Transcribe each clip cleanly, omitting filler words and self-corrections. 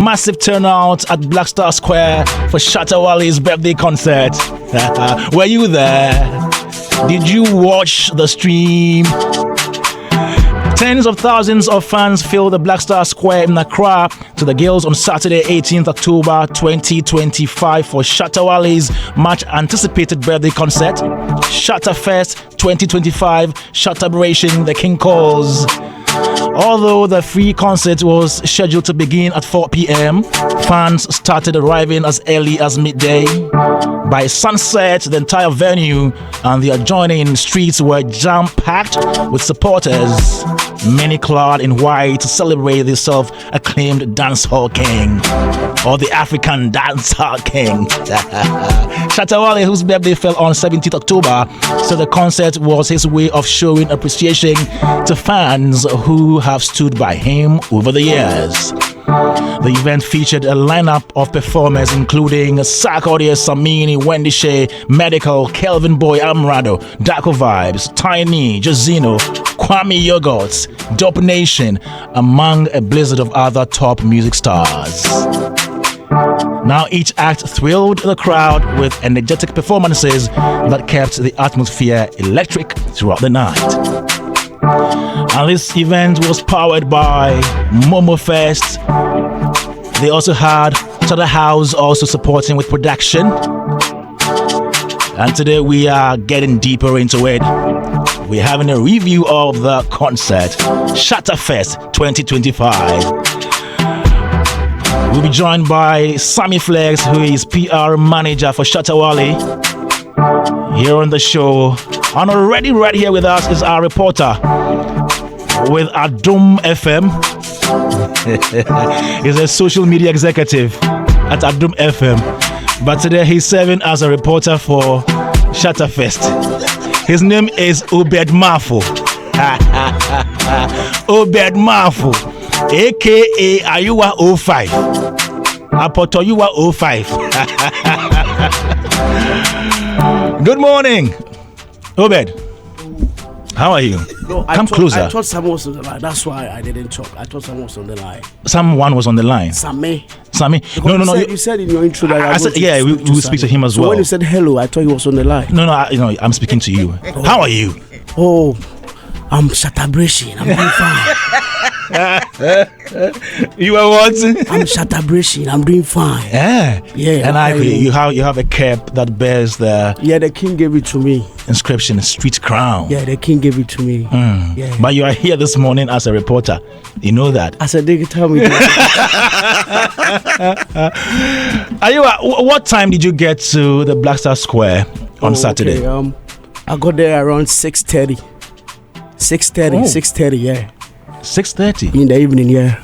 Massive turnout at Black Star Square for Shatta Wale's birthday concert. Were you there? Did you watch the stream? Tens of thousands of fans filled the Black Star Square in Accra to the Girls on Saturday, 18th October 2025 for Shatta Wale's much anticipated birthday concert. Shatta Fest 2025, Shatta-bration, the King calls. Although the free concert was scheduled to begin at 4 p.m., fans started arriving as early as midday. By sunset, the entire venue and the adjoining streets were jam-packed with supporters, many clad in white to celebrate the self-acclaimed dancehall king, or the African dancehall king. Shatta Wale, whose birthday fell on 17th October, said the concert was his way of showing appreciation to fans who have stood by him over the years. The event featured a lineup of performers including Sarkodie Samini, Wendy Shea, Medical, Kelvin Boy Amrado, Darko Vibes, Tiny, Jazino, Kwame Yogurts, Dope Nation, among a blizzard of other top music stars. Now each act thrilled the crowd with energetic performances that kept the atmosphere electric throughout the night. And this event was powered by Momo Fest. They also had Shatta House also supporting with production. And today we are getting deeper into it. We're having a review of the concert, Shatta Fest 2025. We'll be joined by Sammy Flex, who is PR manager for Shatta Wale, here on the show. And already right here with us is our reporter with Adum FM. He's a social media executive at Adum FM. But today he's serving as a reporter for Shatta Fest. His name is Obed Mafo. Obed Mafo, aka Ayuwa 05. Apotoyuwa 05. Good morning, Obed. How are you? No, Come closer. I thought someone was on the line. That's why I didn't talk. I thought someone was on the line. Someone was on the line. Sammy. No. You said in your intro that I said, yeah, we will speak to him as so well. When you said hello, I thought he was on the line. No, I'm speaking to you. Oh. How are you? Oh, I'm Shatta-bration. I'm doing fine. You are what? I'm Shatta-bration. I'm doing fine. Yeah. And you have a cap that bears the the king gave it to me. Inscription Street Crown. Yeah, the king gave it to me. Yeah. But you are here this morning as a reporter. You know that. I said, they can tell me. What time did you get to the Black Star Square on Saturday? Okay. I got there around 6:30. 6:30, yeah. 6:30 in the evening, yeah.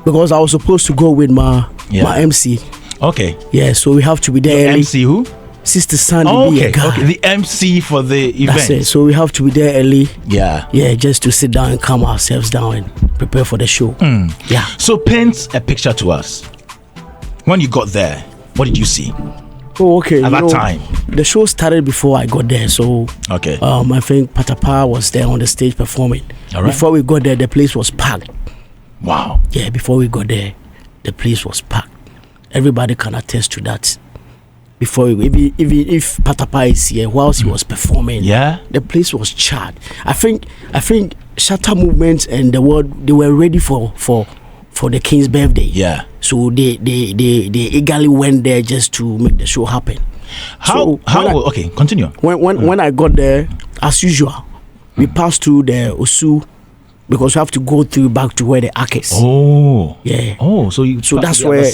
Because I was supposed to go with my MC. Okay. Yeah, so we have to be there Your early. MC who? Sister Sandy. Okay. The MC for the event. That's it. So we have to be there early. Yeah. Yeah, just to sit down and calm ourselves down and prepare for the show. Yeah. So paint a picture to us. When you got there, what did you see? Oh, okay. At that time, the show started before I got there, so okay. I think Patapa was there on the stage performing. All right. Before we got there, the place was packed. Wow. Yeah, before we got there, the place was packed. Everybody can attest to that. Before even if Patapa is here, whilst he was performing, the place was charged. I think Shatta movement and the world, they were ready for the king's birthday. Yeah. So they eagerly went there just to make the show happen. Okay, continue. When I got there, as usual, we passed through the Osu because we have to go through back to where the ark is. Oh. Yeah. Oh, so that's where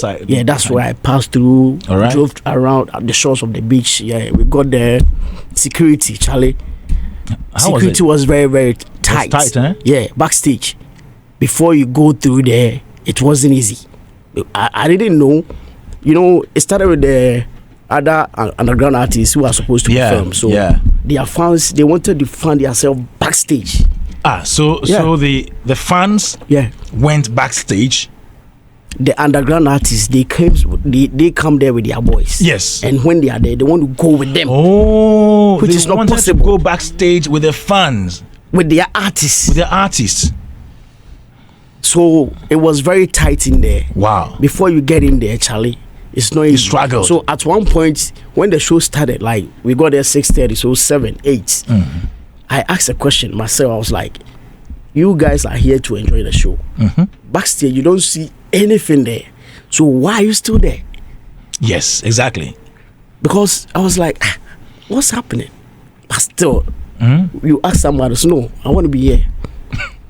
that's where I passed through. All right. Drove around at the shores of the beach. Yeah, we got there. Security, Charlie. Security was very, very tight. Tight, eh? Yeah, backstage. Before you go through there, it wasn't easy. I didn't know. It started with the other underground artists who are supposed to perform. So their fans, they wanted to find themselves backstage. So the fans went backstage. The underground artists, they come there with their boys. Yes. And when they are there, they want to go with them. Oh, which is not possible. To go backstage with the fans. With their artists. So it was very tight in there. Wow. Before you get in there, Charlie, it's not easy. You struggled. So at one point, when the show started, like we got there 6:30, so 7, 8. I asked a question myself. I was like, you guys are here to enjoy the show. Backstage, you don't see anything there. So why are you still there? Yes, exactly. Because I was like, what's happening? But still, you ask somebody, no, I want to be here.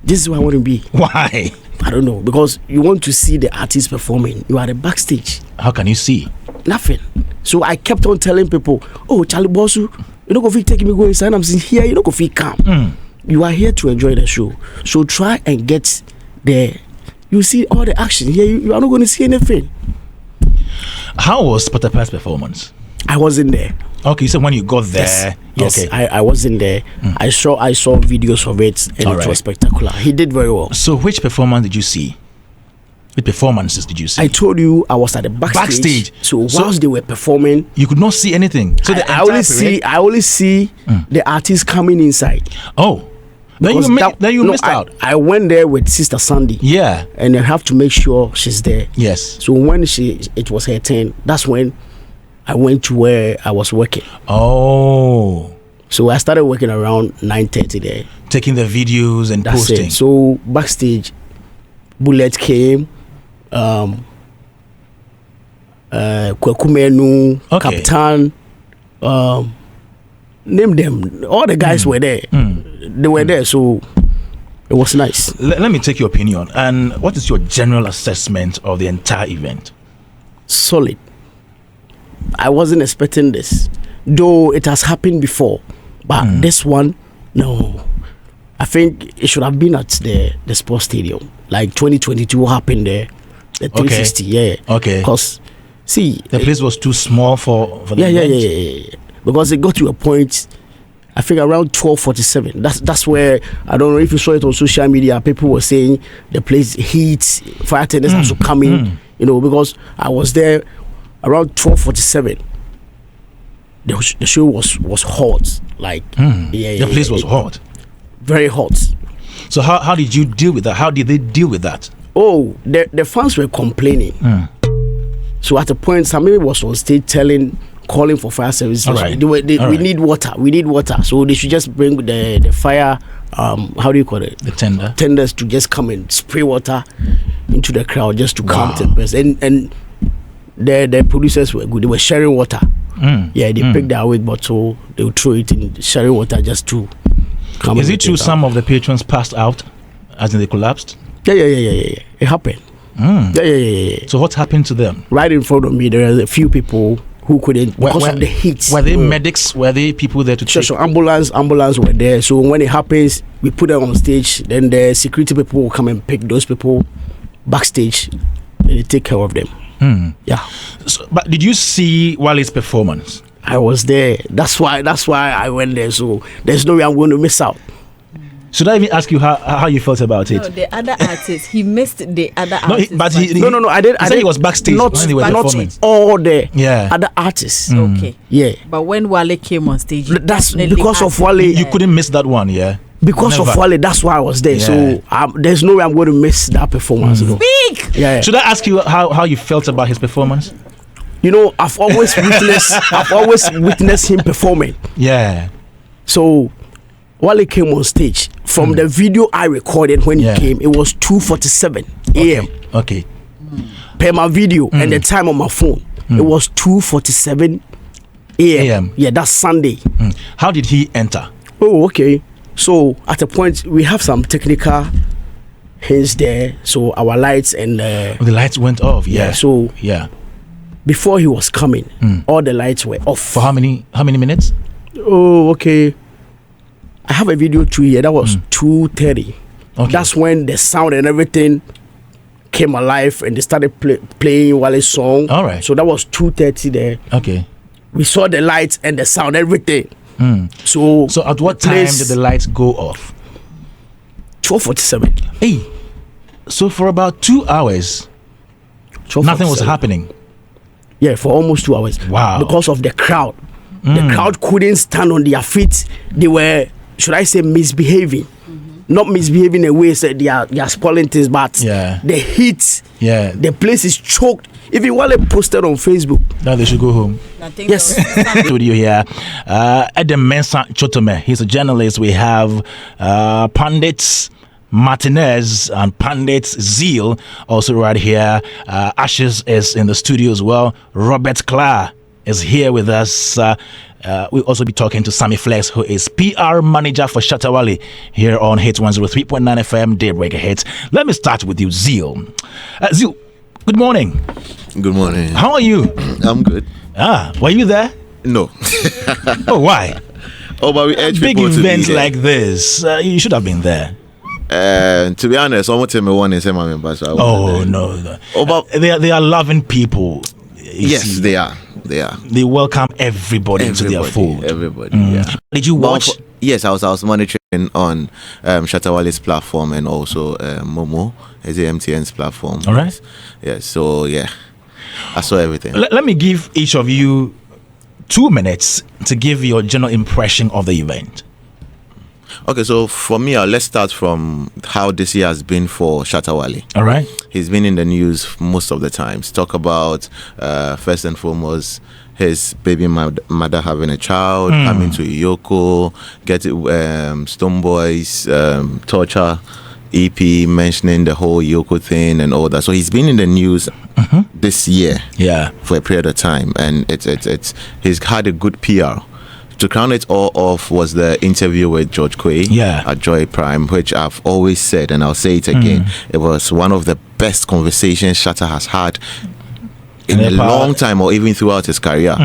This is where I want to be. Why? I don't know. Because you want to see the artist performing. You are the backstage. How can you see? Nothing. So I kept on telling people, oh, Charlie Bossu, you don't go fit taking me go inside. I'm sitting here. You don't go fit come. You are here to enjoy the show. So try and get there. You see all the action here. You are not going to see anything. How was Patapai's performance? I wasn't there. Okay, so when you got there, yes, okay. I wasn't there. I saw videos of it, and it was spectacular. He did very well. So which performance did you see? Which performances did you see? I told you I was at the backstage. So whilst they were performing, you could not see anything. So I only see the artists coming inside. Oh. Then you missed out. I went there with Sister Sandy. Yeah. And I have to make sure she's there. Yes. So when it was her turn, that's when I went to where I was working. Oh. So I started working around 9:30 there. Taking the videos and posting. It. So backstage, Bullet came, Kwakumenu, Captain, name them. All the guys were there. They were there, so it was nice. Let me take your opinion. And what is your general assessment of the entire event? Solid. I wasn't expecting this, though it has happened before, but this one, no. I think it should have been at the sports stadium, like 2022 happened there, the 360. Yeah. Okay. Because see, the place was too small for the event. Yeah. Because it got to a point, I think around 12:47. That's where, I don't know if you saw it on social media, people were saying the place heat, fire attendants have to come in, because I was there around 12:47. The show was hot, like the place was hot, very hot. So how did you deal with that? How did they deal with that? Oh, the fans were complaining. So at a point, somebody was on stage calling for fire services. Right. We need water. So they should just bring the fire. How do you call it? The tenders to just come and spray water into the crowd just to calm the person. And the producers were good. They were sharing water. They picked their weight bottle. They would throw it in sharing water just to come. Is it true some of the patrons passed out as in they collapsed? Yeah. It happened. Yeah. So what happened to them? Right in front of me, there are a few people who couldn't because of the heat. Were they medics? Were they people there to take? So ambulance were there. So when it happens, we put them on stage. Then the security people will come and pick those people backstage, and they take care of them. Yeah. So, but did you see Wale's performance? I was there. That's why I went there. So there's no way I'm going to miss out. Should I even ask you how you felt about it? No, the other artists. He missed the other artists. No. I did. He was backstage when they were performing. All the other artists. Okay. Yeah. But when Wale came on stage, that's because of Wale. You couldn't miss that one, yeah. Because of Wale, that's why I was there. Yeah. So there's no way I'm going to miss that performance. Speak. Yeah. Should I ask you how you felt about his performance? I've always witnessed him performing. Yeah. So Wale came on stage. From the video I recorded when he came, it was 2:47 a.m. Okay. Per my video and the time on my phone, it was 2:47 a.m. Yeah, that's Sunday. How did he enter? Oh, okay. So at a point, we have some technical hints there. So our lights and the lights went off. Yeah. So before he was coming, all the lights were off. For how many minutes? Oh, okay. I have a video too here. That was 2:30. Okay. That's when the sound and everything came alive and they started playing Wale's song. All right. So that was 2:30 there. Okay. We saw the lights and the sound, everything. So at what time did the lights go off? 12:47. Hey. So for about 2 hours, nothing was happening. Yeah, for almost 2 hours. Wow. Because of the crowd. The crowd couldn't stand on their feet. They were, should I say, misbehaving. not misbehaving in a way said they are spoiling things, but the heat, the place is choked. Even while they posted on Facebook, now they should go home. Yes. Studio here, Adam Mensah Chotome. He's a journalist. We have Pundits Martinez and Pundits Zeal also right here. Ashis is in the studio as well. Robert Clark is here with us. We'll also be talking to Sammy Flex, who is PR manager for Shatta Wale here on Hits 103.9 FM Daybreak Hits. Let me start with you, Zeal. Zeal, good morning. Good morning. How are you? I'm good. Were you there? No. Oh, why? Oh, but we urge big people events to be like this, you should have been there. To be honest, I want to tell me one is my member. So no. Oh, but they are loving people. Yes, they are. They welcome everybody into their fold. Everybody. Yeah. Did you watch? Yes, I was monitoring on Shatta Wale's platform and also Momo, MTN's platform. All right. Yes. So I saw everything. Let me give each of you 2 minutes to give your general impression of the event. Okay, so for me, let's start from how this year has been for Shatta Wale. All right. He's been in the news most of the times. Talk about, first and foremost, his baby mother having a child, coming to Yoko, getting Stonebwoy's torture EP, mentioning the whole Yoko thing and all that. So he's been in the news this year for a period of time, and it's he's had a good PR. To crown it all off was the interview with George Quay at Joy Prime, which I've always said, and I'll say it again. It was one of the best conversations Shatta has had in a long time, or even throughout his career,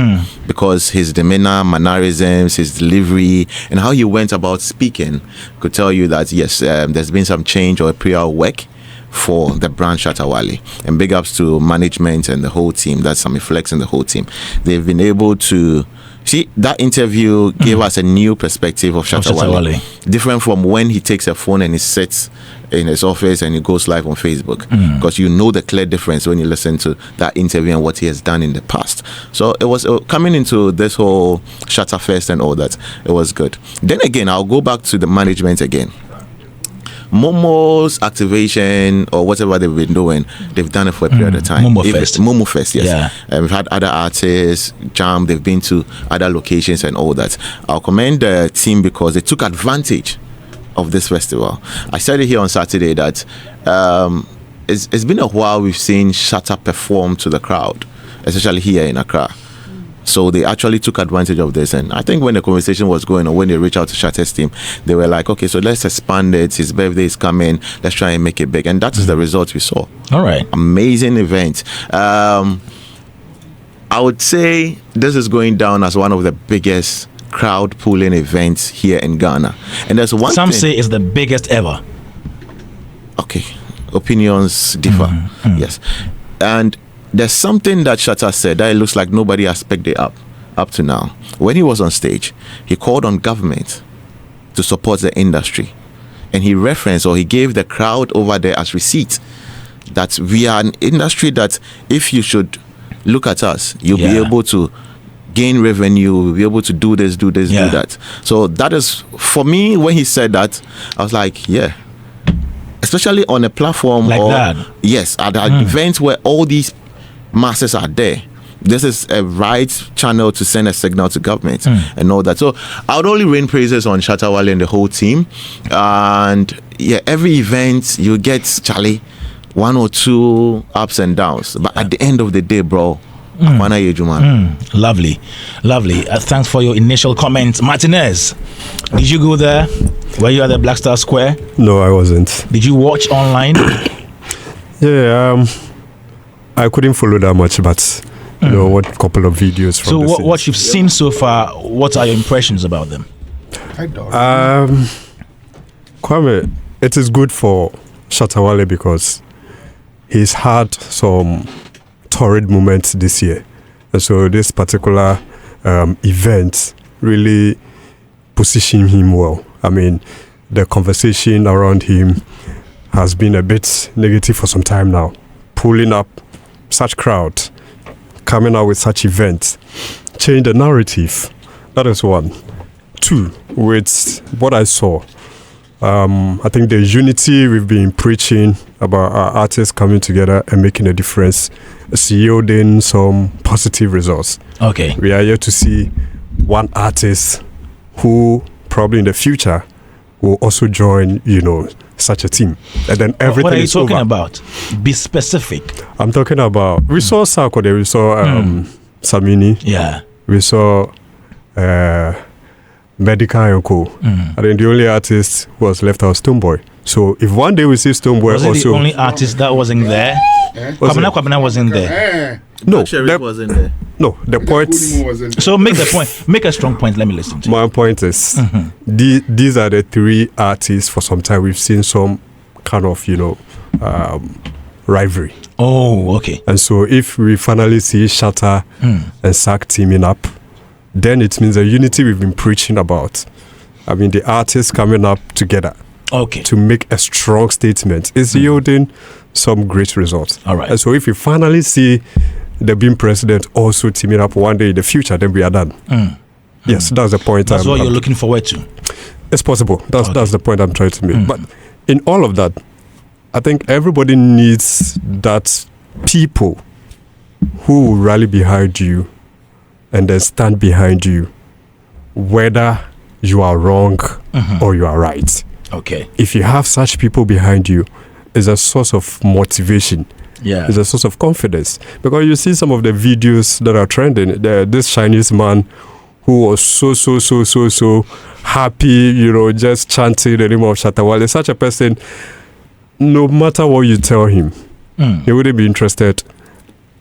because his demeanor, mannerisms, his delivery, and how he went about speaking could tell you that, yes, there's been some change or prior work for the brand Shatta Wale. And big ups to management and the whole team. That's Sammy Flex and the whole team. They've been able to see that interview gave us a new perspective of Shatta Wale. Different from when he takes a phone and he sits in his office and he goes live on Facebook, because you know the clear difference when you listen to that interview and what he has done in the past. So it was coming into this whole Shatta Fest and all that, it was good. Then again, I'll go back to the management again. Momo's activation or whatever they've been doing, they've done it for a period of time. Momo Fest, yes. We've had other artists, Jam, they've been to other locations and all that. I'll commend the team because they took advantage of this festival. I said it here on Saturday that it's been a while we've seen Shatta perform to the crowd, especially here in Accra. So they actually took advantage of this, and I think when the conversation was going on, when they reached out to Shatta's team, they were like, okay, so let's expand it. His birthday is coming. Let's try and make it big. And that is the result we saw. All right. Amazing event. I would say this is going down as one of the biggest crowd pulling events here in Ghana. And there's one Some say it's the biggest ever. Okay. Opinions differ. Yes. And there's something that Shatta said that it looks like nobody has picked it up to now. When he was on stage, he called on government to support the industry. And he referenced, or he gave the crowd over there as receipt, that we are an industry that if you should look at us, you'll be able to gain revenue, we'll be able to do this, do that. So that is, for me, when he said that, I was like, especially on a platform like that. Yes, at an event where all these masses are there. This is a right channel to send a signal to government and all that. So I would only rain praises on Shatta Wale and the whole team. And every event you get, Charlie, 1 or 2 ups and downs. But at the end of the day, bro, lovely. Thanks for your initial comments. Martinez, did you go there? Were you at the Black Star Square? No, I wasn't. Did you watch online? I couldn't follow that much, but what couple of videos from So what you've seen so far, what are your impressions about them? Kwame, it is good for Shatta Wale because he's had some torrid moments this year. And so this particular event really positioned him well. I mean, the conversation around him has been a bit negative for some time now. Pulling up such crowd, coming out with such events, change the narrative. That is one. 2, with what I saw, I think the unity we've been preaching about our artists coming together and making a difference is yielding some positive results. Okay. We are here to see one artist who probably in the future will also join, such a team. And then everything what are you is talking over. About? Be specific. I'm talking about, we saw Sarkodie, we saw Samini. Yeah. We saw Medica and Co. I think the only artist who was left out Stonebwoy. So if one day we see Stonebwoy was also... it the only artist that wasn't there? Kwabena wasn't there. No, wasn't there. No, the point... So make the point. Make a strong point. Let me listen to you. My point is, these are the three artists for some time we've seen some kind of, rivalry. Oh, okay. And so if we finally see Shatta and Sak teaming up, then it means the unity we've been preaching about. I mean, the artists coming up together to make a strong statement is yielding some great results. All right. And so if we finally see the being president also teaming up one day in the future, then we are done. Yes, that's the point. That's what you're looking forward to. It's possible. That's the point I'm trying to make. But in all of that, I think everybody needs that people who will rally behind you and then stand behind you, whether you are wrong or you are right. Okay. If you have such people behind you, it's a source of motivation. Yeah. It's a source of confidence. Because you see some of the videos that are trending, this Chinese man who was so happy, just chanting the name of Shatta Wale. Such a person, no matter what you tell him, he wouldn't be interested.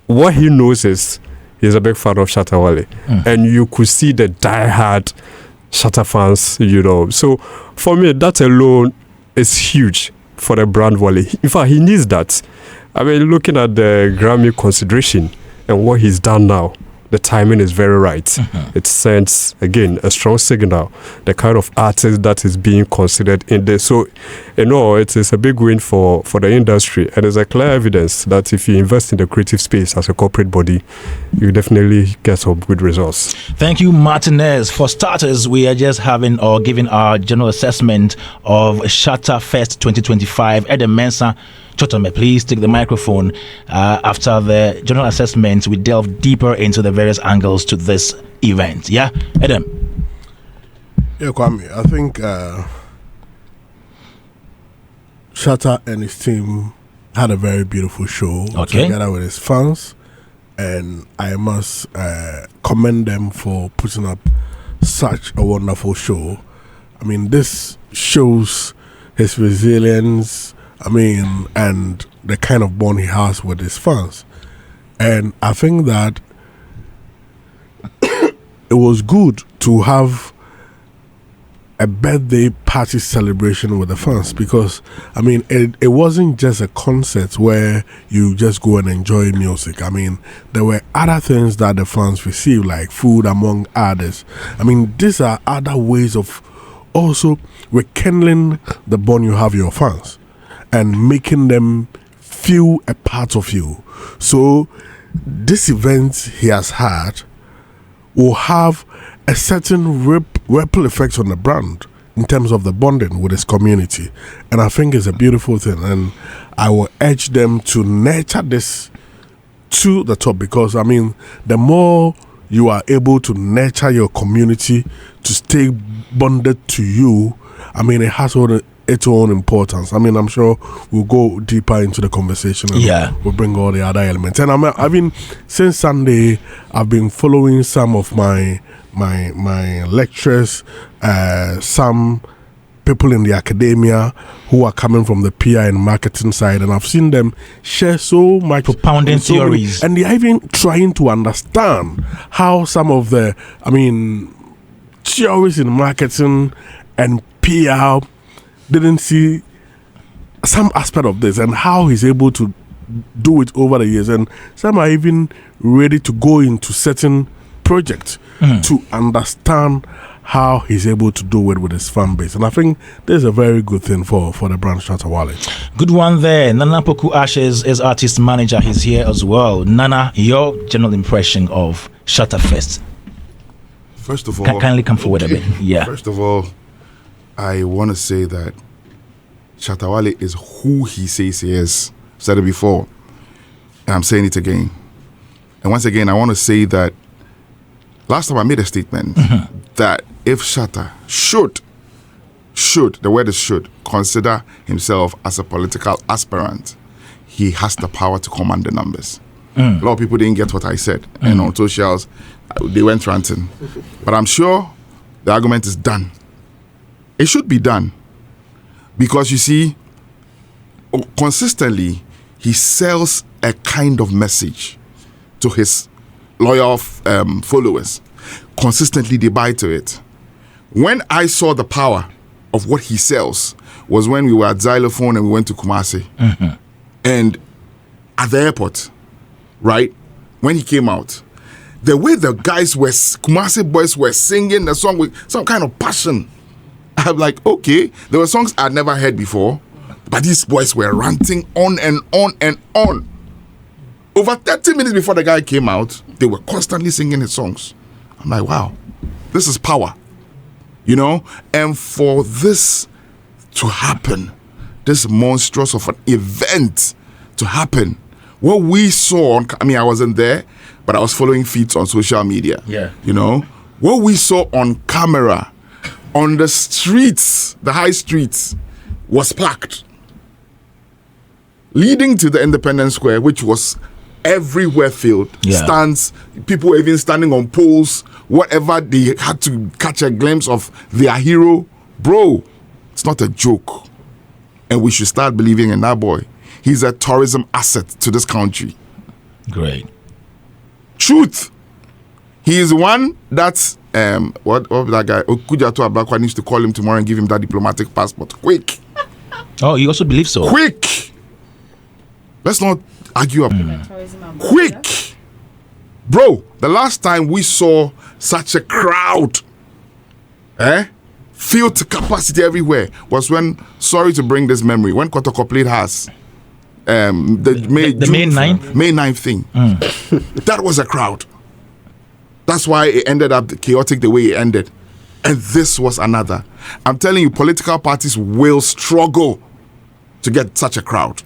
What he knows is he's a big fan of Shatta Wale. And you could see the diehard Shatta fans, So for me, that alone is huge for the brand Wale. In fact, he needs that. I mean, looking at the Grammy consideration and what he's done now, the timing is very right. It sends, again, a strong signal, the kind of artist that is being considered in this. So, it is a big win for the industry. And there's a clear evidence that if you invest in the creative space as a corporate body, you definitely get some good results. Thank you, Martinez. For starters, we are just giving our general assessment of Shatta Fest 2025 at the Mensa. Chotome, please take the microphone. After the general assessment, we delve deeper into the various angles to this event. Yeah, Adam? Yeah, Kwame, I think Shatta and his team had a very beautiful show together with his fans, and I must commend them for putting up such a wonderful show. I mean, this shows his resilience, and the kind of bond he has with his fans. And I think that it was good to have a birthday party celebration with the fans, because, it wasn't just a concert where you just go and enjoy music. There were other things that the fans received, like food, among others. These are other ways of also rekindling the bond you have with your fans and making them feel a part of you. So this event he has had will have a certain ripple effect on the brand in terms of the bonding with his community. And I think it's a beautiful thing. And I will urge them to nurture this to the top, because, the more you are able to nurture your community to stay bonded to you, it has its own importance. I'm sure we'll go deeper into the conversation and we'll bring all the other elements. And since Sunday, I've been following some of my lecturers, some people in the academia who are coming from the PR and marketing side, and I've seen them share so much, propounding theories, and they're even trying to understand how some of the theories in marketing and PR didn't see some aspect of this, and how he's able to do it over the years. And some are even ready to go into certain projects to understand how he's able to do it with his fan base. And I think this is a very good thing for the brand Shatta Wale. Good one there. Nana Poku Ashis is artist manager. He's here as well. Nana, your general impression of Shatta Fest? First of all, kindly come forward a bit. Yeah. First of all, I want to say that Shatta Wale is who he says he is. I've said it before, and I'm saying it again. And once again, I want to say that last time I made a statement that if Shatta should, the word is should, consider himself as a political aspirant, he has the power to command the numbers. A lot of people didn't get what I said. And on socials, they went ranting. But I'm sure the argument is done. It should be done. Because you see, consistently, he sells a kind of message to his loyal followers. Consistently, they buy to it. When I saw the power of what he sells was when we were at Xylophone and we went to Kumasi. And at the airport, right, when he came out, the way the guys were, Kumasi boys were singing the song with some kind of passion. I'm like, okay, there were songs I'd never heard before, but these boys were ranting on and on and on. Over 30 minutes before the guy came out, they were constantly singing his songs. I'm like, wow, this is power, you know? And for this to happen, this monstrous of an event to happen, what we saw on, I wasn't there, but I was following feeds on social media. Yeah. You know, what we saw on camera, on the streets, the high streets, was packed. Leading to the Independence Square, which was everywhere filled. Yeah. Stands, people were even standing on poles, whatever, they had to catch a glimpse of their hero. Bro, it's not a joke. And we should start believing in that boy. He's a tourism asset to this country. Great. Truth. He is one that's what that guy Okujato Abakwa needs to call him tomorrow and give him that diplomatic passport. Quick. Oh, you also believe so? Quick. Let's not argue up. Quick. Bro, the last time we saw such a crowd filled to capacity everywhere was when, sorry to bring this memory, when Kotoko played Haas. The May 9th? May 9th thing. That was a crowd. That's why it ended up chaotic the way it ended. And this was another. I'm telling you, political parties will struggle to get such a crowd.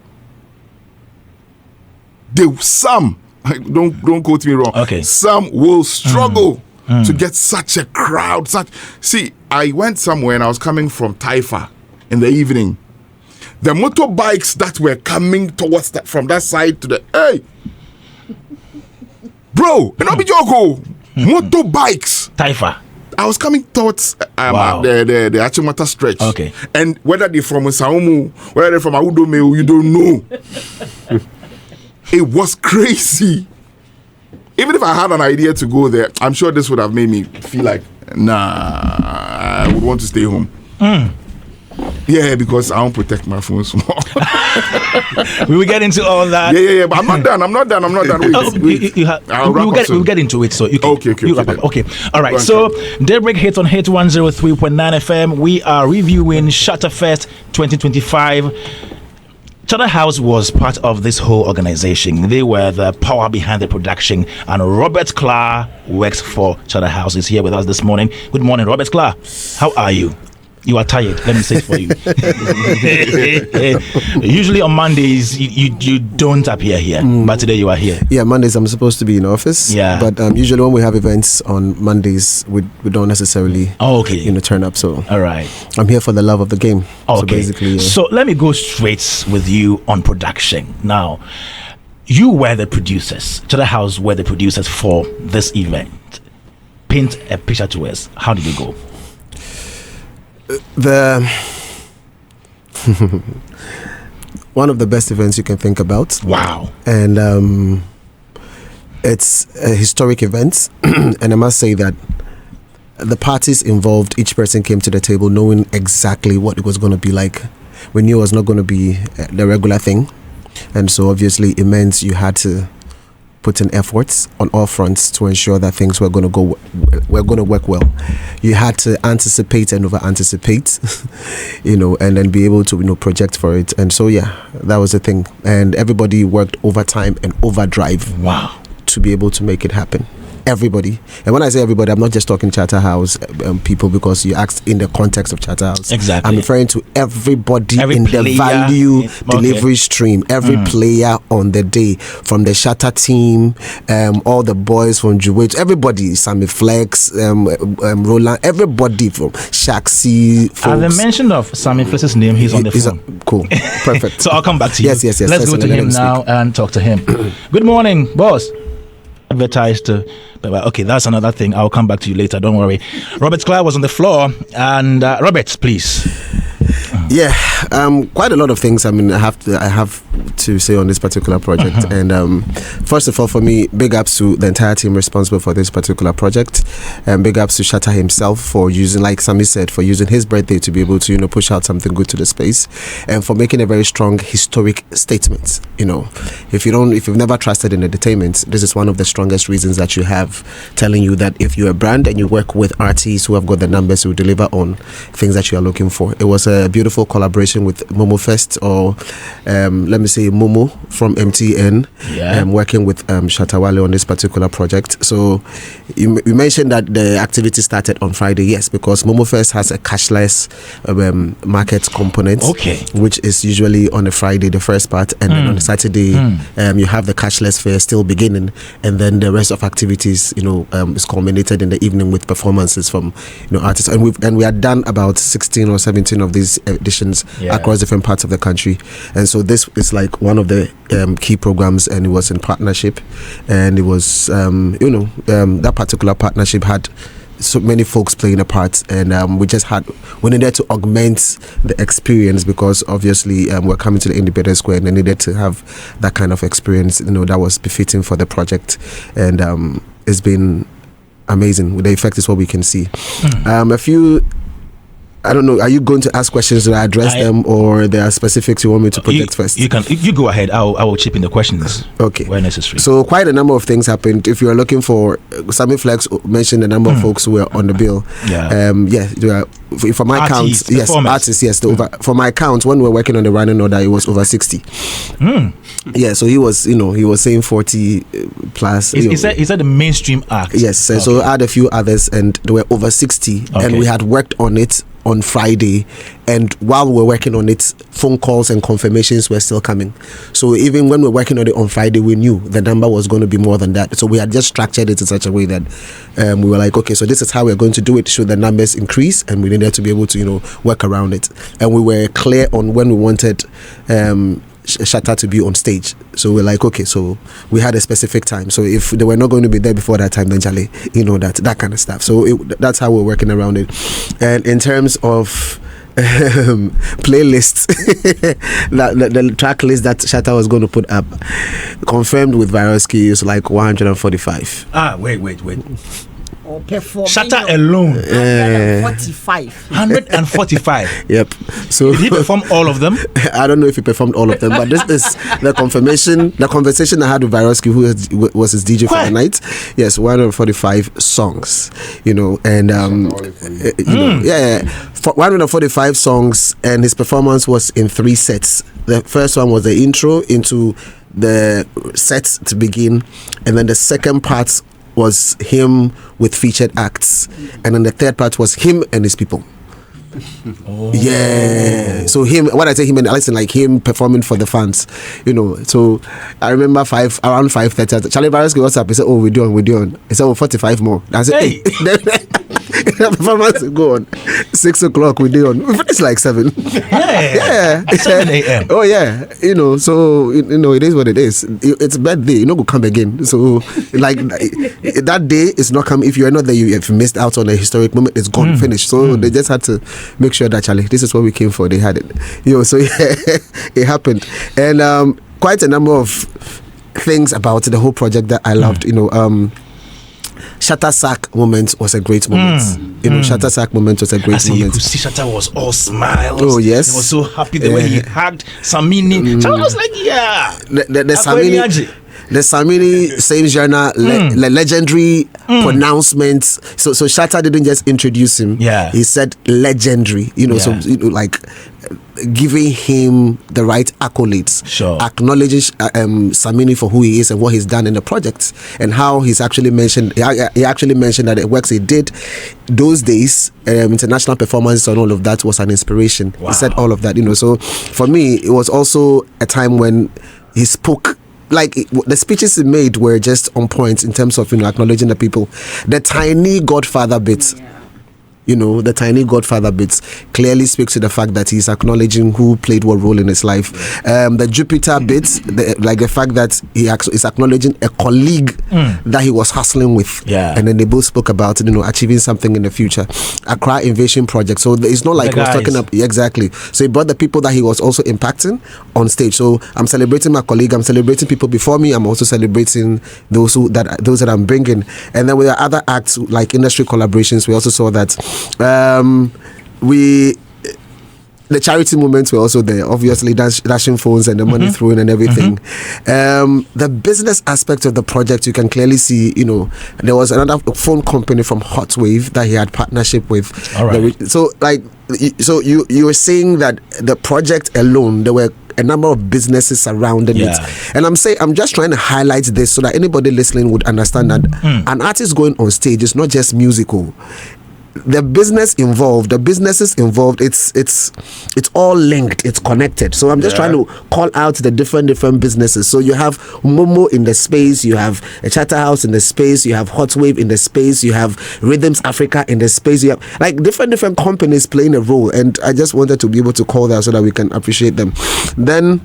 Some, don't quote me wrong. Okay. Some will struggle to get such a crowd. See, I went somewhere and I was coming from Taifa in the evening. The motorbikes that were coming towards that from that side to the bro, and I'll be joking. Motorbikes. Taifa. I was coming towards the Achimota stretch. Okay. And whether they're from Saumu, whether they're from Audome, you don't know. It was crazy. Even if I had an idea to go there, I'm sure this would have made me feel like, I would want to stay home. Yeah, because I don't protect my phone small. We will get into all that. Yeah, but I'm not done. Wait. We'll get into it. So you can, okay. wrap up. Okay. All right. So Daybreak hits on Hit 103.9 FM. We are reviewing Shatta Fest 2025. Shatta House was part of this whole organization. They were the power behind the production, and Robert Clark works for Shatta House. Is here with us this morning. Good morning, Robert Clark. How are you? You are tired. Let me say it for you. Usually on Mondays you don't appear here, but today you are here. Yeah, Mondays I'm supposed to be in office. Yeah, but usually when we have events on Mondays, we don't necessarily turn up. So all right, I'm here for the love of the game. Okay, so basically, so let me go straight with you on production now. You were the producers. Shatta House were the producers for this event. Paint a picture to us. How did it go? One of the best events you can think about. Wow. And it's a historic event. And I must say that the parties involved, each person came to the table knowing exactly what it was going to be like. We knew it was not going to be the regular thing, and so obviously it meant you had to put in efforts on all fronts to ensure that things were going to work well. You had to anticipate and over anticipate, and then be able to project for it. And so that was the thing. And everybody worked overtime and overdrive. Wow. To be able to make it happen. everybody. And when I say everybody, I'm not just talking Charterhouse people, because you asked in the context of Charterhouse. Exactly. I'm referring to everybody Every in the player, value delivery okay. stream, every player on the day, from the Shatta team, all the boys from Juwait, everybody, Sammy Flex, Roland, everybody from Shaxi. At the mention of Sammy Flex's name, he's on the phone. Cool. Perfect. So I'll come back to you. Yes. Let's go to him now and talk to him. Good morning, boss. Advertised. Okay, that's another thing. I'll come back to you later. Don't worry. Robert Clark was on the floor, and Robert, please. Yeah, quite a lot of things. I mean, I have to say on this particular project. And first of all, for me, big ups to the entire team responsible for this particular project. Big ups to Shatta himself for using, like Sammy said, for using his birthday to be able to, push out something good to the space, and for making a very strong historic statement. If you've never trusted in entertainment, this is one of the strongest reasons that you have, telling you that if you're a brand and you work with artists who have got the numbers to deliver on things that you are looking for. It was a beautiful collaboration with Momo Fest, or let me say Momo from MTN, working with Shatta Wale on this particular project. So you mentioned that the activity started on Friday. Yes, because Momo Fest has a cashless market component, which is usually on a Friday, the first part, and then on a Saturday you have the cashless fair still beginning, and then the rest of activities is culminated in the evening with performances from artists, and we had done about 16 or 17 of these editions across different parts of the country. And so this is like one of the key programs, and it was in partnership, and it was that particular partnership had so many folks playing a part, and we needed to augment the experience, because obviously we're coming to the Independence Square, and they needed to have that kind of experience that was befitting for the project. And it's been amazing. The effect is what we can see. A few, I don't know, are you going to ask questions that I address them, or there are specifics you want me to project first? You go ahead. I will chip in the questions where necessary. So quite a number of things happened. If you are looking for, Sammy Flex mentioned the number of folks who were on the bill. For my count, yes, artists, yes. For my count, when we were working on the running order, it was over 60. Yeah, so he was saying 40 plus. Is that the mainstream act? Yes, so I had a few others, and there were over 60, and we had worked on it on Friday, and while we were working on it, phone calls and confirmations were still coming. So even when we were working on it on Friday, we knew the number was going to be more than that. So we had just structured it in such a way that we were like, okay, so this is how we're going to do it, should the numbers increase, and we needed to be able to work around it. And we were clear on when we wanted Shatta to be on stage. So we're like, okay, so we had a specific time. So if they were not going to be there before that time, then Charlie, that kind of stuff. So that's how we're working around it. And in terms of playlists, the track list that Shatta was going to put up, confirmed with Virosky, is like 145. Wait. Shatta alone, 145. Yep. So did he perform all of them? I don't know if he performed all of them, but this is the conversation I had with Virosky, who was his DJ for the night. Yes, 145 songs, and 145 songs, and his performance was in 3 sets. The first one was the intro into the sets to begin, and then the second part was him with featured acts, and then the third part was him and his people. Yeah, so him, when I say him, and listen, like him performing for the fans, so I remember around 5:30, Charlie Virosky, what's up? He said, oh, we're doing. He said, 45 more. I said, hey. The performance will go on 6 o'clock, we do on. We finished like 7. Yeah. 7 a.m. Oh yeah, so it is what it is. It's birthday, go come again. So like that day is not come. If you are not there, you have missed out on a historic moment. It's gone, finished. So they just had to make sure that, Charlie, this is what we came for. They had it, so it happened. And quite a number of things about the whole project that I loved. Shatta Sack moment was a great moment. Shatta Sack moment was a great moment. You could see Shatta was all smiles. Oh yes, he was so happy the way he hugged Samini. So I was like, the Samini same genre legendary pronouncements. So Shatta didn't just introduce him. Yeah, he said legendary. So like giving him the right accolades, acknowledging Samini for who he is and what he's done in the project, and how he's actually mentioned he actually mentioned that the works he did those days, international performances and all of that, was an inspiration. He said all of that, so for me it was also a time when he spoke. Like the speeches he made were just on point in terms of acknowledging the people. The tiny Godfather bits. The tiny Godfather bits clearly speaks to the fact that he's acknowledging who played what role in his life. The Jupiter bits, the fact that he is acknowledging a colleague that he was hustling with. And then they both spoke about achieving something in the future. Accra Invasion Project. So it's not like he was talking up exactly. So he brought the people that he was also impacting on stage. So I'm celebrating my colleague. I'm celebrating people before me. I'm also celebrating those that I'm bringing. And then with the other acts like industry collaborations, we also saw that. The charity movements were also there, obviously dashing phones and the money throwing and everything. The business aspect of the project, you can clearly see, there was another phone company from Hotwave that he had partnership with. All right. So you were saying that the project alone, there were a number of businesses surrounding it, and I'm just trying to highlight this so that anybody listening would understand that an artist going on stage is not just musical. The businesses involved, it's all linked, it's connected. So I'm just trying to call out the different businesses. So you have Momo in the space, you have a Charterhouse in the space, you have Hotwave in the space, you have Rhythms Africa in the space, you have like different companies playing a role, and I just wanted to be able to call that so that we can appreciate them. Then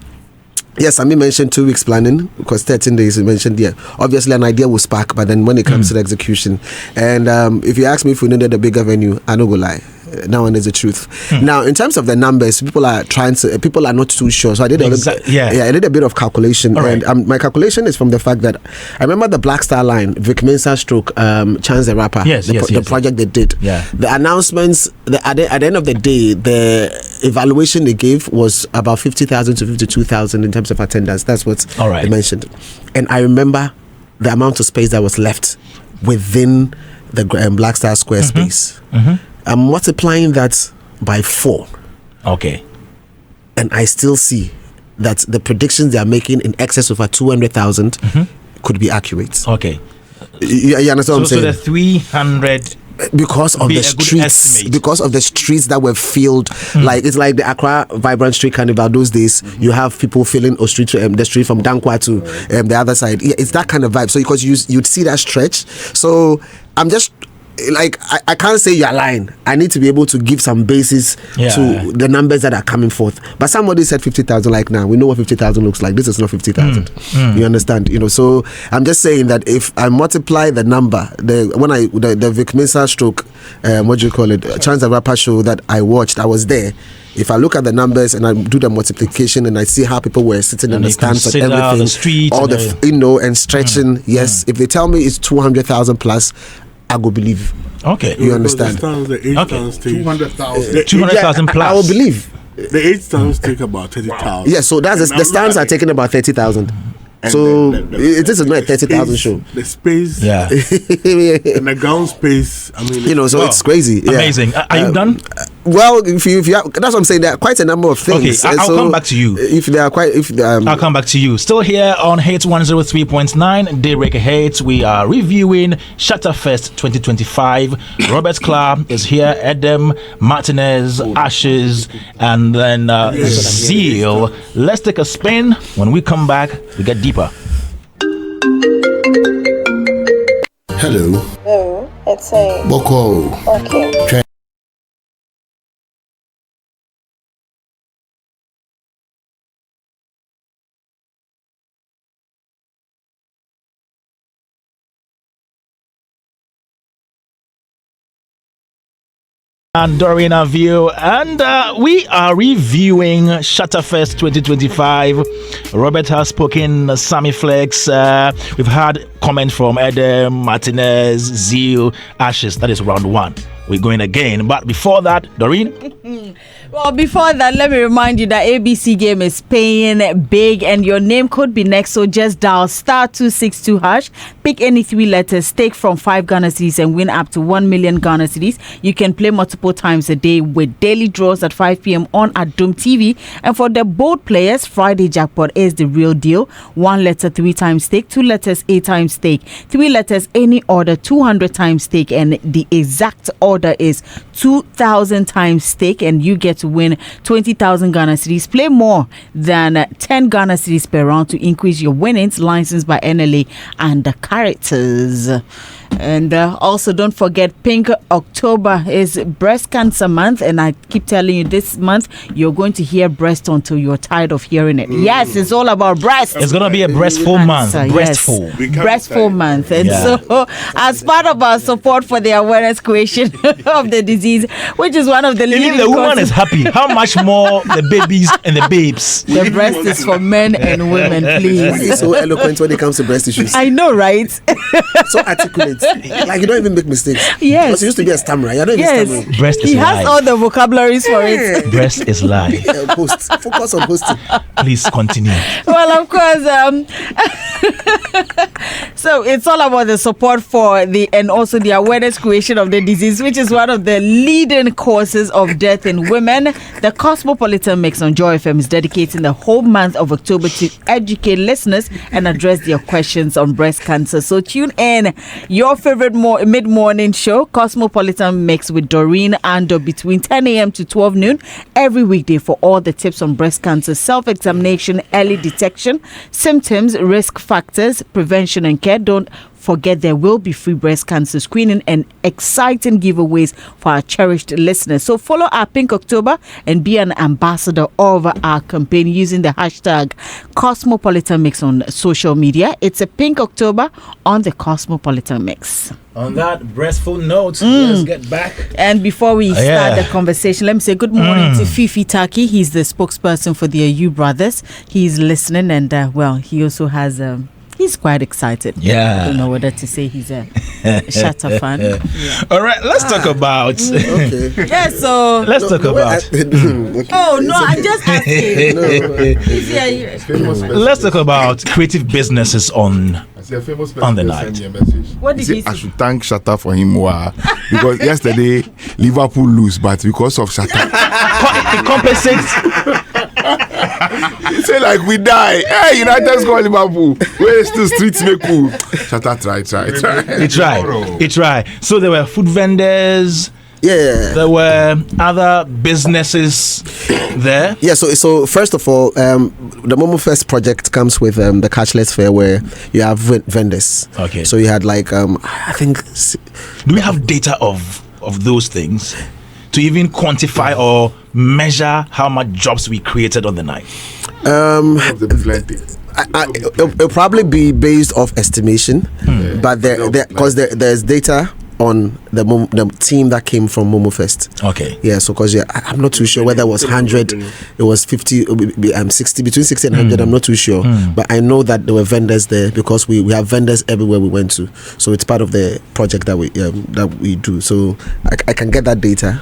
yes, I mentioned 2 weeks planning because 13 days you mentioned. Obviously an idea will spark, but then when it comes to the execution, and if you ask me if we needed a bigger venue, I don't go lie. That one is the truth. Now, in terms of the numbers, people are not too sure. So I did I did a bit of calculation, and my calculation is from the fact that I remember the Black Star line, Vic Mensa stroke Chance the Rapper, the project they did. The announcements, at the end of the day, the evaluation they gave was about 50,000 to 52,000 in terms of attendance. That's what they mentioned. And I remember the amount of space that was left within the Black Star Square space. I'm multiplying that by 4. Okay. And I still see that the predictions they are making in excess of 200,000 could be accurate. Okay. You understand what I'm saying? So the 300 because of the streets that were filled, like it's like the Accra Vibrant Street Carnival those days. You have people filling the street from Dankwa to the other side. It's that kind of vibe. So because you'd see that stretch. So I'm just like I can't say you're lying. I need to be able to give some basis to the numbers that are coming forth. But somebody said 50,000. Like now we know what 50,000 looks like. This is not 50,000. You understand? So I'm just saying that if I multiply the number, the Vic Mensa stroke, what do you call it? Chance the Rapper show that I watched, I was there. If I look at the numbers and I do the multiplication and I see how people were sitting in the stands and everything, the streets, all and stretching, if they tell me it's 200,000 plus, I go believe. Okay, you understand? The 8 stands take 200,000 plus. I will believe. The 8 stands take about 30,000. Yeah, so that's the stands are taking about 30,000. So this is not a 30,000 show. The space, and the ground space. So it's crazy. Amazing. Are you done? Well, if you that's what I'm saying. There are quite a number of things. Okay, I'll come back to you. I'll come back to you. Still here on Hits 103.9 Daybreak Hits. We are reviewing Shatterfest 2025. Robert Clark is here. Adam Martinez, Ashes, and then Zeal. Let's take a spin. When we come back, we get deeper. Hello. Hello, it's a Boko. Okay. And during our view, and we are reviewing Shatterfest 2025. Robert has spoken, Sammy Flex. We've had comment from Adam Martinez, Zeal, Ashes. That is round 1. we're going again. But before that, Doreen? Well, before that, let me remind you that ABC Game is paying big and your name could be next. So just dial *262#. Pick any 3 letters, stake from 5 Ghana cedis and win up to 1 million Ghana cedis. You can play multiple times a day with daily draws at 5 p.m. on Adum TV. And for the bold players, Friday jackpot is the real deal. 1 letter, 3 times stake. 2 letters, 8 times stake. 3 letters, any order, 200 times stake. And the exact order is 2,000 times stake. And you get to win 20,000 Ghana cedis. Play more than 10 Ghana cedis per round to increase your winnings. Licensed by NLA and the characters. And also don't forget, Pink October is breast cancer month, and I keep telling you, this month you're going to hear breast until you're tired of hearing it. Yes, it's all about breast. It's gonna be a breastful month. Breastful. Yes. Breastful month. And so as part of our support for the awareness creation of the disease, which is one of the leading even the woman is happy. How much more the babies and the babes? The breast is for men and women, please. He's so eloquent when it comes to breast issues. I know, right? So articulate. Like you don't even make mistakes. Yes. Because you used to be a stammerer. I don't even stammer. Breast is He live. has all the vocabularies for it. Breast is live. Host. Focus on hosting. Please continue. Well, of course, so it's all about the support for and also the awareness creation of the disease, which is one of the leading causes of death in women. The Cosmopolitan Mix on Joy FM is dedicating the whole month of October to educate listeners and address their questions on breast cancer. So tune in. Your favorite mid-morning show, Cosmopolitan Mix with Doreen Ando, between 10 a.m. to 12 noon every weekday for all the tips on breast cancer, self-examination, early detection, symptoms, risk factors, prevention and care. Don't forget, there will be free breast cancer screening and exciting giveaways for our cherished listeners. So follow our Pink October and be an ambassador of our campaign using the hashtag Cosmopolitan Mix on social media. It's a Pink October on the Cosmopolitan Mix. On that breastful note, let's get back. And before we start the conversation, let me say good morning to Fifi Taki. He's the spokesperson for the AU Brothers. He's listening, and he also has he's quite excited. Yeah. I don't know whether to say he's a Shatta fan. All right, let's talk about. Okay. Yeah, so. Let's talk about. Okay. Oh, no, I'm just asking. Let's talk about creative businesses on the night. What did he say? I should thank Shatta for him because yesterday Liverpool lose, but because of Shatta, It compensates. he said like we die. Hey, United score Liverpool. Where's the streets make cool? Shatta He tried. So there were food vendors. Yeah. There were other businesses there. Yeah, so first of all, the Momo Fest project comes with the cashless fair where you have vendors. Okay. So you had like I think. Do we have data of those things to even quantify or measure how much jobs we created on the night? It'll probably be based off estimation, but because there's data on the team that came from Momo Fest. Okay. Yeah, so because I'm not too sure whether it was 100, it was 50, 60, between 60 and 100. I'm not too sure, but I know that there were vendors there because we have vendors everywhere we went to. So it's part of the project that we do. So I can get that data,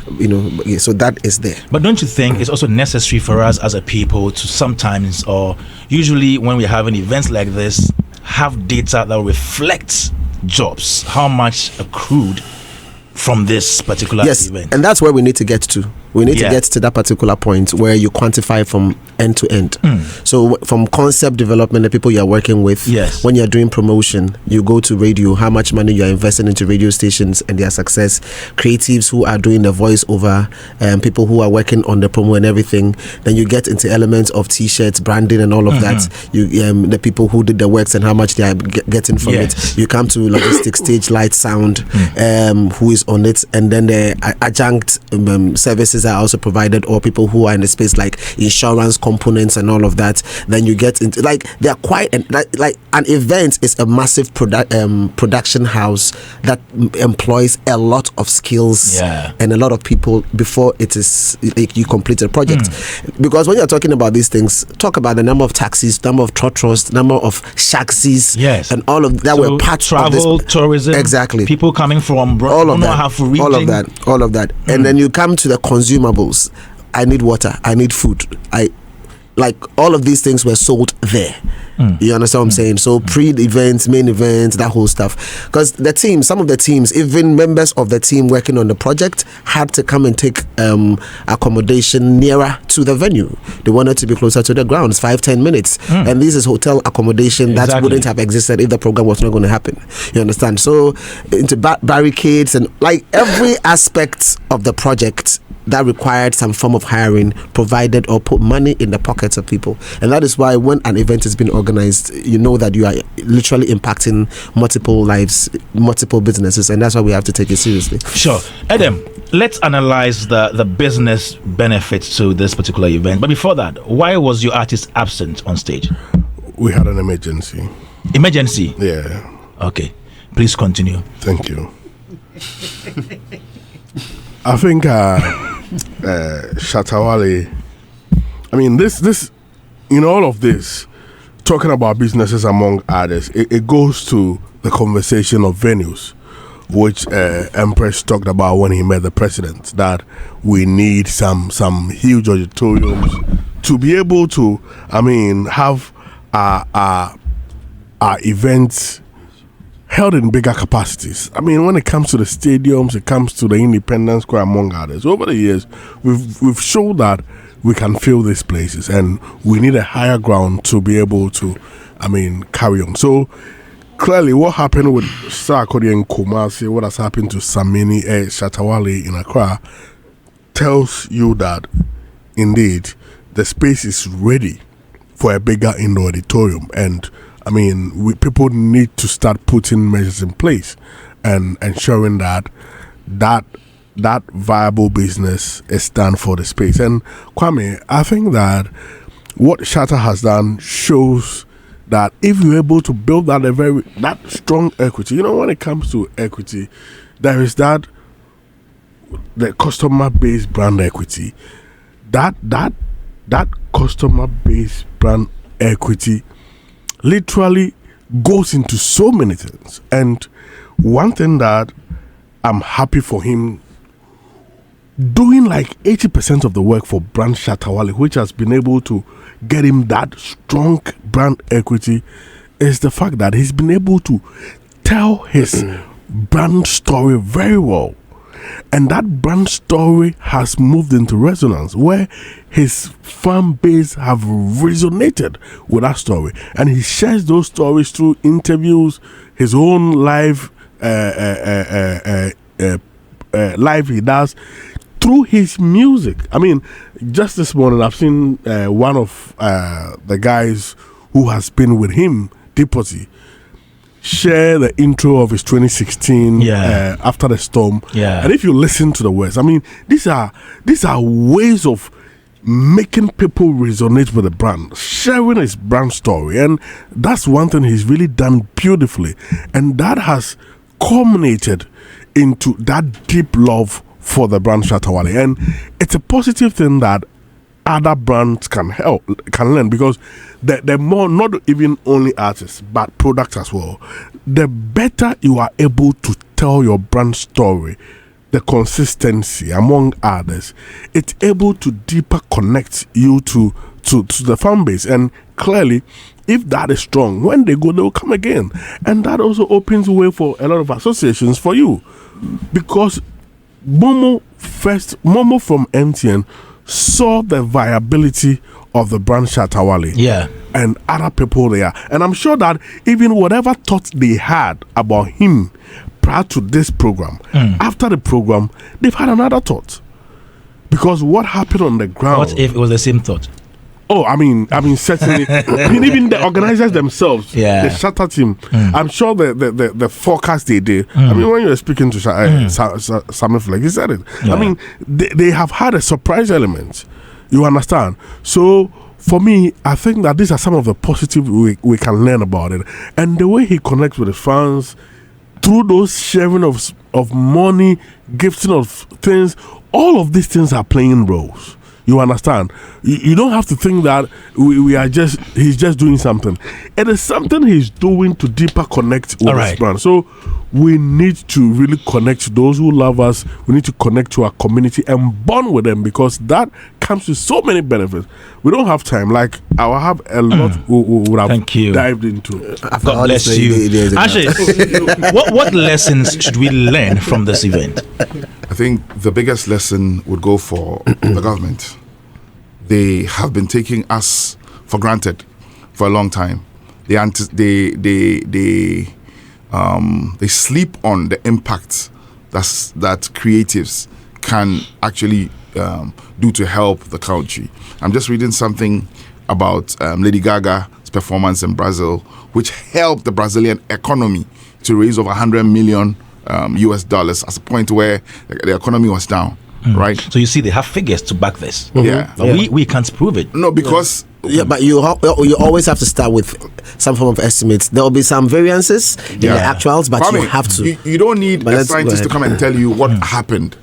so that is there. But don't you think it's also necessary for us as a people to sometimes, or usually when we're having events like this, have data that reflects jobs, how much accrued from this particular event? And that's where we need to get to. We need to get to that particular point where you quantify from end to end. So from concept development, the people you're working with, when you're doing promotion, you go to radio, how much money you're investing into radio stations and their success, creatives who are doing the voiceover, people who are working on the promo and everything. Then you get into elements of t-shirts, branding and all of that. You the people who did the works and how much they are getting from it. You come to logistics, stage, light, sound, who is on it, and then the adjunct services services are also provided, or people who are in the space like insurance components and all of that, then you get into like they are quite like an event is a massive production house that employs a lot of skills and a lot of people before it is like you complete a project. Because when you're talking about these things, talk about the number of taxis, number of trotros, number of shaxis, and all of that were part travel, of this. tourism, exactly. People coming from all of that. And then you come to the consumables. I need water. I need food. Like all of these things were sold there. You understand what I'm saying? So pre-events, main events, that whole stuff. Because the team, some of the teams, even members of the team working on the project had to come and take accommodation nearer to the venue. They wanted to be closer to the grounds, 5-10 minutes. And this is hotel accommodation that wouldn't have existed if the program was not going to happen. You understand? So into barricades and like every aspect of the project that required some form of hiring provided or put money in the pockets of people. And that is why when an event has been organized, you know that you are literally impacting multiple lives, multiple businesses, and that's why we have to take it seriously. Sure. Adam, let's analyze the business benefits to this particular event. But before that, why was your artist absent on stage? We had an emergency. Emergency? Yeah. Okay. Please continue. Thank you. I think Shatta Wale, I mean, this in all of this, talking about businesses among others, it goes to the conversation of venues, which Empress talked about when he met the president, that we need some huge auditoriums to be able to, I mean, have our events held in bigger capacities. I mean, when it comes to the stadiums, it comes to the Independence Square, among others. Over the years, we've shown that we can fill these places, and we need a higher ground to be able to, I mean, carry on. So clearly, what happened with Sarkodie and Kumasi, what has happened to Samini Shatta Wale in Accra, tells you that indeed the space is ready for a bigger indoor auditorium. And I mean, people need to start putting measures in place and ensuring that viable business is done for the space. And Kwame, I think that what Shatta has done shows that if you're able to build that strong equity, you know, when it comes to equity, there is the customer-based brand equity. That customer-based brand equity literally goes into so many things. And one thing that I'm happy for him doing like 80% of the work for brand Shatta Wale, which has been able to get him that strong brand equity, is the fact that he's been able to tell his brand story very well. And that brand story has moved into resonance where his fan base have resonated with that story. And he shares those stories through interviews, his own live he does, through his music. I mean, just this morning I've seen one of the guys who has been with him, Deepoti, share the intro of his 2016 After the Storm. And if you listen to the words, I mean, these are ways of making people resonate with the brand, sharing his brand story. And that's one thing he's really done beautifully. And that has culminated into that deep love for the brand Shatta Wale. And it's a positive thing that other brands can learn, because the more, not even only artists but products as well, the better you are able to tell your brand story, the consistency among others, it's able to deeper connect you to the fan base. And clearly, if that is strong, when they go, they will come again. And that also opens way for a lot of associations for you, because Momo from MTN saw the viability of the brand Shatta Wale and other people there. And I'm sure that even whatever thoughts they had about him prior to this program, after the program, they've had another thought. Because what happened on the ground... What if it was the same thought? Oh, I mean, certainly. I mean, even the organizers themselves, the Shatta team. I'm sure the forecast they did. I mean, when you were speaking to Samuel Fleck, he said it. I mean, they have had a surprise element. You understand? So for me, I think that these are some of the positive we can learn about it, and the way he connects with his fans through those sharing of money, gifting of things. All of these things are playing roles. You understand? You don't have to think that he's just doing something. It is something he's doing to deeper connect with his brand. So we need to really connect to those who love us. We need to connect to our community and bond with them, because that comes with so many benefits. We don't have time. Like, I will have a lot we would have dived into. God bless you. Ashis, what lessons should we learn from this event? I think the biggest lesson would go for the government. They have been taking us for granted for a long time. They sleep on the impact that creatives can actually do to help the country. I'm just reading something about Lady Gaga's performance in Brazil, which helped the Brazilian economy to raise over $100 million US dollars at a point where the economy was down. Right. So you see, they have figures to back this. Yeah. But we can't prove it. No, because but you always have to start with some form of estimates. There will be some variances in the actuals, but you have to. You don't need a scientist to come and tell you what happened.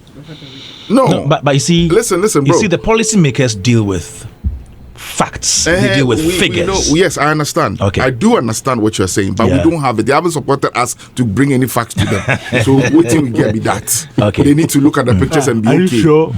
No, but you see, listen, bro. You see, the policymakers deal with facts. They deal with figures. Yes, I understand. Okay. I do understand what you're saying, but we don't have it. They haven't supported us to bring any facts to them. So waiting we get be that. Okay. They need to look at the pictures and be Are okay. you sure?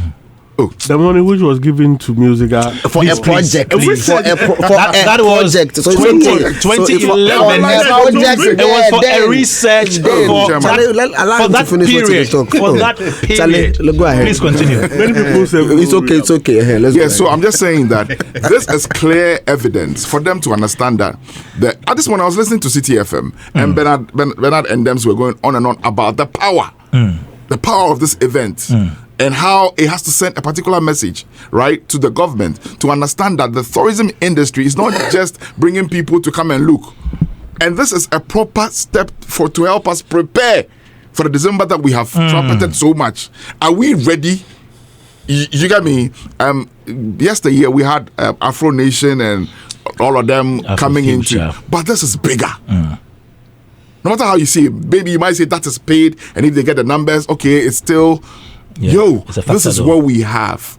The money which was given to music for a project, that was 2011. It was for a research for that period. For that period. Go ahead. Please continue. Many people say it's okay. Yes, so I'm just saying that this is clear evidence for them to understand that. At this one, I was listening to City FM, and Bernard and Dems were going on and on about the power of this event. And how it has to send a particular message, right, to the government to understand that the tourism industry is not just bringing people to come and look. And this is a proper step to help us prepare for the December that we have trumpeted so much. Are we ready? You get me? Yesterday we had Afro Nation and all of them coming into, but this is bigger. No matter how you see it, maybe you might say that is paid, and if they get the numbers, okay, it's still. This is what we have,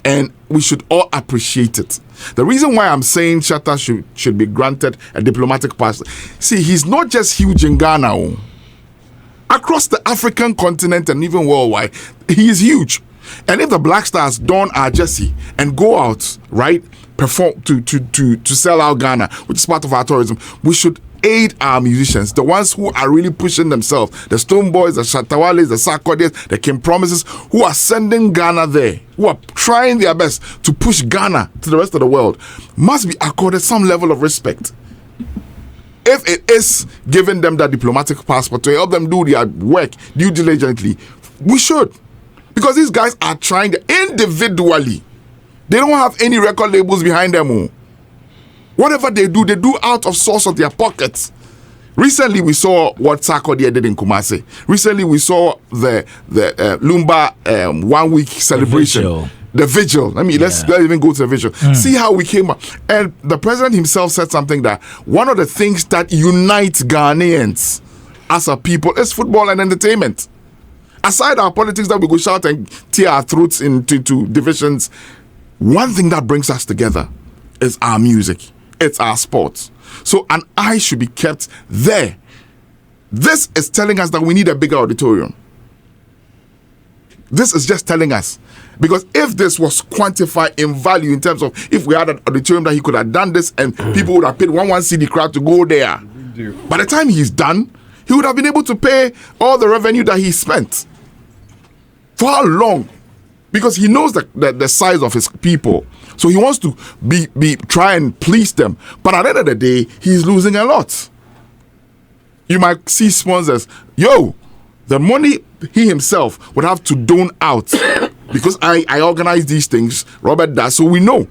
and we should all appreciate it. The reason why I'm saying Shatta should be granted a diplomatic pass, see, he's not just huge in Ghana. Across the African continent and even worldwide, he is huge. And if the Black Stars don our jersey and go out, right, perform to sell out Ghana, which is part of our tourism, we should aid our musicians, the ones who are really pushing themselves, the Stonebwoys, the Shatta Wales, the Sarkodis, the King Promises, who are sending Ghana there, who are trying their best to push Ghana to the rest of the world, must be accorded some level of respect. If it is giving them that diplomatic passport to help them do their work due diligently, we should. Because these guys are trying individually. They don't have any record labels behind them. Whatever they do out of source of their pockets. Recently, we saw what Sarkodie did in Kumasi. Recently, we saw the Lumba 1 week celebration. The vigil. Let's even go to the vigil. See how we came up. And the president himself said something that one of the things that unites Ghanaians as a people is football and entertainment. Aside our politics that we go shout and tear our throats into divisions, one thing that brings us together is our music. It's our sports. So an eye should be kept there. This is telling us that we need a bigger auditorium. This is just telling us. Because if this was quantified in value in terms of if we had an auditorium that he could have done this and people would have paid one CD crowd to go there. By the time he's done, he would have been able to pay all the revenue that he spent. For how long? Because he knows the size of his people. So he wants to try and please them. But at the end of the day, he's losing a lot. You might see sponsors, the money he himself would have to dole out. Because I organize these things, Robert does, so we know.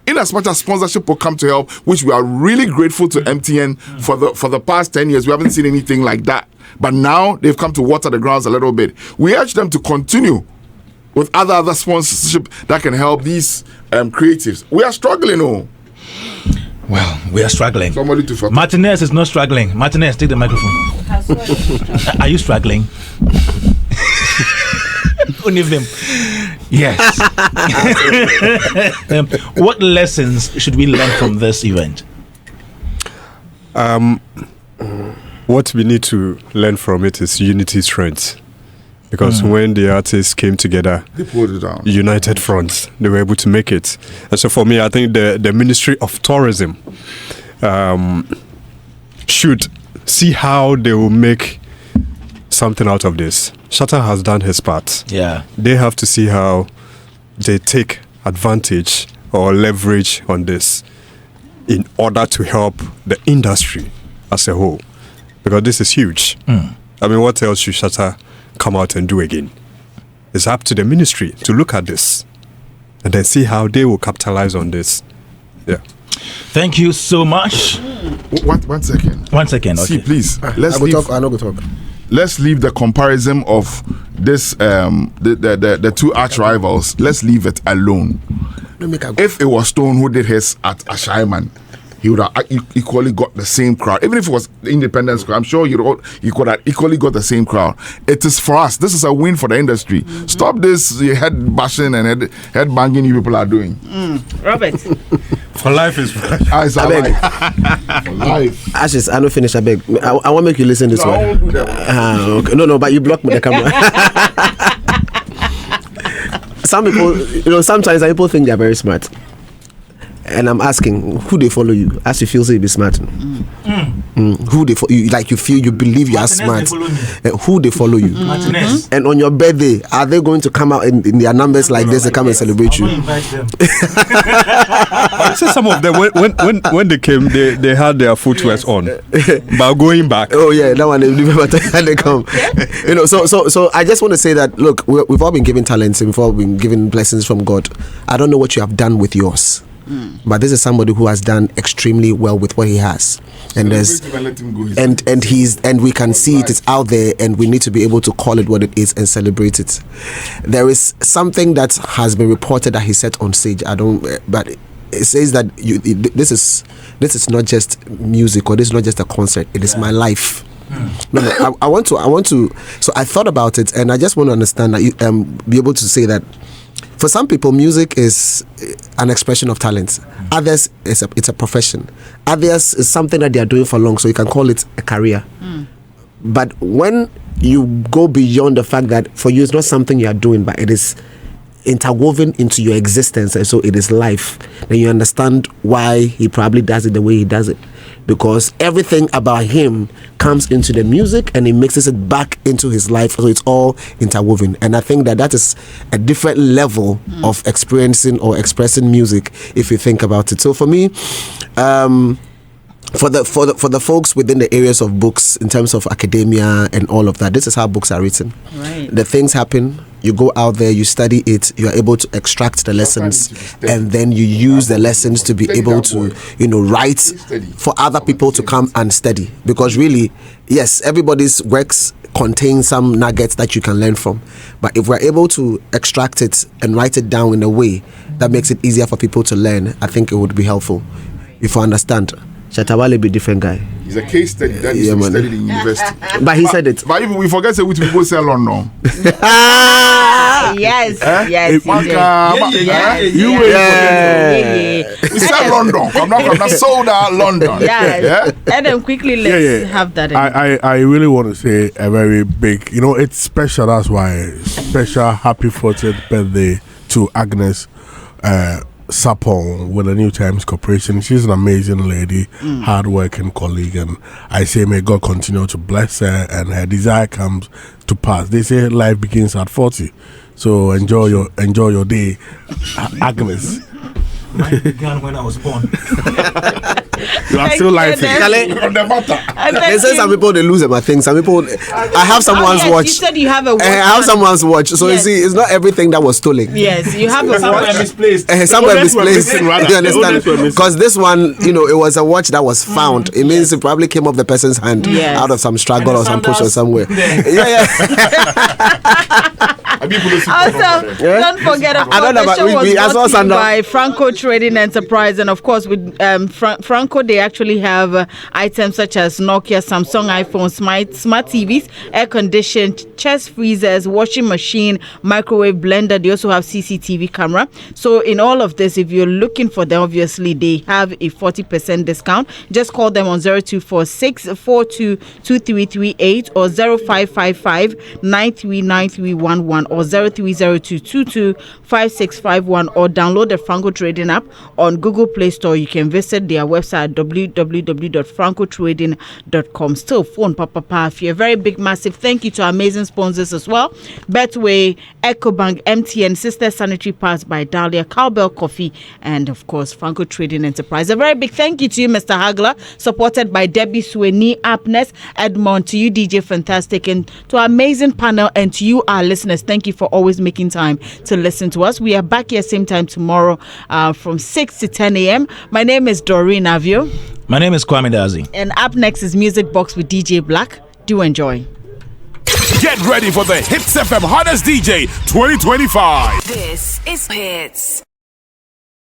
in as much as sponsorship will come to help, which we are really grateful to MTN for the past 10 years. We haven't seen anything like that. But now they've come to water the grounds a little bit. We urge them to continue with other sponsorship that can help these creatives. We are struggling, Well, we are struggling. Somebody to Martinez is not struggling. Martinez, take the microphone. Are you struggling? Only of them. Yes. What lessons should we learn from this event? What we need to learn from it is unity strength. Because when the artists came together, they pulled it down. United fronts, they were able to make it. And so for me, I think the Ministry of Tourism should see how they will make something out of this. Shatta has done his part. Yeah. They have to see how they take advantage or leverage on this in order to help the industry as a whole. Because this is huge. I mean, what else should Shatta come out and do again? It's up to the ministry to look at this and then see how they will capitalize on this. Yeah. Thank you so much. One second. 1 second. Okay. See, please. I know go talk. Let's leave the comparison of this the two arch rivals. Let's leave it alone. If it was Stone who did his at Ashaiman, he would have equally got the same crowd. Even if it was the Independence crowd, I'm sure he could have equally got the same crowd. It is for us. This is a win for the industry. Stop this head bashing and head banging you people are doing. Robert. For life is For life. Ashes, I don't finish. I beg. I want to make you listen this one. Okay. No, but you blocked me the camera. Some people, sometimes people think they're very smart. And I'm asking who they follow you as you feel say be smart. Who they follow you, like you feel you believe you are smart. Who they follow you. And on your birthday, are they going to come out in their numbers like this and come and celebrate you? I say some of them when they came, they had their footwears on, but going back. Oh yeah, that one they come. So I just want to say that look, we've all been given talents and we've all been given blessings from God. I don't know what you have done with yours. But this is somebody who has done extremely well with what he has, and we can see it is out there, and we need to be able to call it what it is and celebrate it. There is something that has been reported that he said on stage. But it says that this is not just music, or this is not just a concert. It is my life. No, I want to. So I thought about it, and I just want to understand that be able to say that. For some people, music is an expression of talent. Others, it's a profession. Others, is something that they are doing for long, so you can call it a career. But when you go beyond the fact that for you it's not something you are doing, but it is interwoven into your existence, and so it is life, then you understand why he probably does it the way he does it. Because everything about him comes into the music and he mixes it back into his life, so it's all interwoven. And I think that is a different level of experiencing or expressing music, if you think about it. So for me, for the folks within the areas of books, in terms of academia and all of that, this is how books are written. Right. The things happen. You go out there, you study it, you are able to extract the lessons, and then you use the lessons to be able to, write for other people to come and study. Because really, yes, everybody's works contain some nuggets that you can learn from. But if we're able to extract it and write it down in a way that makes it easier for people to learn, I think it would be helpful. If you understand. Shatta Wale be a different guy. He's a case study that is studied in university. But he said it. But even we forget to people sell London. Yes. We sell London. Come now, sold out London. Yeah. And then quickly let's have that. I really want to say a very big, it's special. That's why special happy 40th birthday to Agnes Sapong with the New Times Corporation. She's an amazing lady, hard-working colleague, and I say may God continue to bless her and her desire comes to pass. They say life begins at 40, so enjoy your day, Agnes. Mine began when I was born. You are still live. They say some people they lose them. I think some people. I have someone's watch. You said you have a watch. I have someone's watch. So you see, it's not everything that was stolen. Yes, you have a Somewhere watch. misplaced. Somewhere misplaced. Missing, rather. You understand? The owners were missing. Because this one, it was a watch that was found. It means it probably came off the person's hand out of some struggle or some push or somewhere. Yeah. Also, don't forget, of course, the show was brought to you by Franco Trading Enterprise, and of course, with Franco, they actually have items such as Nokia, Samsung, iPhone, smart TVs, air conditioned, chest freezers, washing machine, microwave blender. They also have CCTV camera. So in all of this, if you're looking for them, obviously they have a 40% discount. Just call them on 0246 422338 or 0555 939311 or 0302 5651, or download the Franco Trading app on Google Play Store. You can visit their website www.francotrading.com. Still phone Papa. A very big massive thank you to our amazing sponsors as well: Betway, EcoBank, MTN, Sister Sanitary Pads by Dahlia, Cowbell Coffee, and of course Franco Trading Enterprise. A very big thank you to you, Mr. Hagler, supported by Debbie Sweeney, Apnes, Edmond, to you, DJ Fantastic, and to our amazing panel, and to you, our listeners. Thank you for always making time to listen to us. We are back here same time tomorrow from 6 to 10 a.m. My name is Doreen Avio. My name is Kwame Dazi. And up next is Music Box with DJ Black. Do enjoy. Get ready for the Hits FM Hottest DJ 2025. This is Hits.